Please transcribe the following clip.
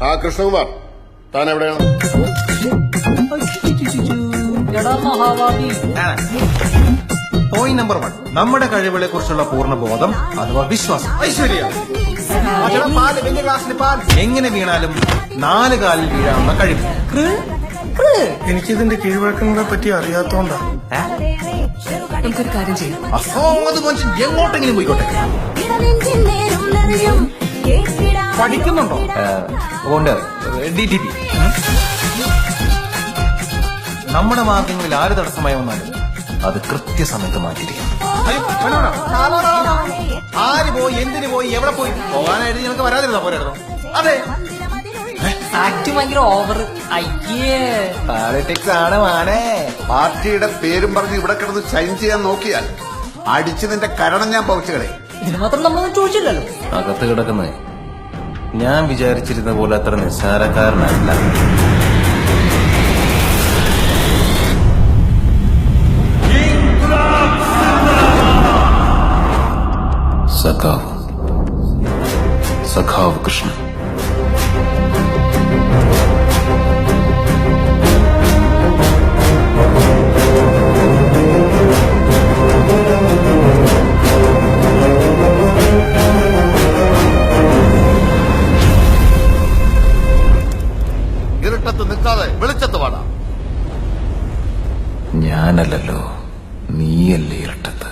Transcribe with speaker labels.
Speaker 1: ആ കൃഷ്ണകുമാർ, താൻ എവിടെയാണ്?
Speaker 2: പോയിന്റ് നമ്പർ 1, നമ്മുടെ കഴിവുകളെ കുറിച്ചുള്ള പൂർണ്ണ ബോധം അഥവാ വിശ്വാസം. ഐശ്വര്യ, വലിയ ഗ്ലാസ്സിൽ പാൽ. എങ്ങനെ വീണാലും 4 കാലിൽ വീഴാവുന്ന കഴിവ്.
Speaker 3: എനിക്കിതിന്റെ കീഴ്വഴക്കങ്ങളെ പറ്റി അറിയാത്തോണ്ടാ.
Speaker 4: നമുക്കൊരു കാര്യം ചെയ്യാം.
Speaker 2: അത് മനുഷ്യൻ എങ്ങോട്ടെങ്കിലും പോയിക്കോട്ടെ. പഠിക്കുന്നുണ്ടോ? DTP. നമ്മുടെ മാർഗങ്ങളിൽ ആര് തടസ്സമായി വന്നാലും അത് കൃത്യസമയത്ത് മാറ്റിയിരിക്കണം. ആര് പോയി, എന്തിനു പോയി, എവിടെ പോയി, പോകാനായിട്ട് ഞങ്ങൾക്ക് വരാതിരുന്നോ പോരായിരുന്നു? അതെ,
Speaker 4: ആക്ട് ഭയങ്കര ഓവർ. അയ്യേ,
Speaker 2: പോളിറ്റിക്സ് ആണ് മാനേ.
Speaker 1: പാർട്ടിയുടെ പേരും പറഞ്ഞ് ഇവിടെ കിടന്ന് ഷൈൻ ചെയ്യാൻ നോക്കിയാൽ അടിച്ച് നിന്റെ കരണം ഞാൻ പറിച്ചുകളെ.
Speaker 4: ഇതിന് മാത്രം നമ്മളൊന്നും ചോദിച്ചില്ലല്ലോ.
Speaker 2: അകത്ത് കിടക്കുന്നേ ഞാൻ വിചാരിച്ചിരുന്ന പോലെ അത്ര നിസ്സാരക്കാരനല്ല. സഖാവ് കൃഷ്ണൻ.
Speaker 1: ഇരുട്ടത്ത് നിൽക്കാതെ വെളിച്ചത്ത് വാടാ.
Speaker 2: ഞാനല്ലല്ലോ, നീയല്ലേ ഇരട്ടത്ത്.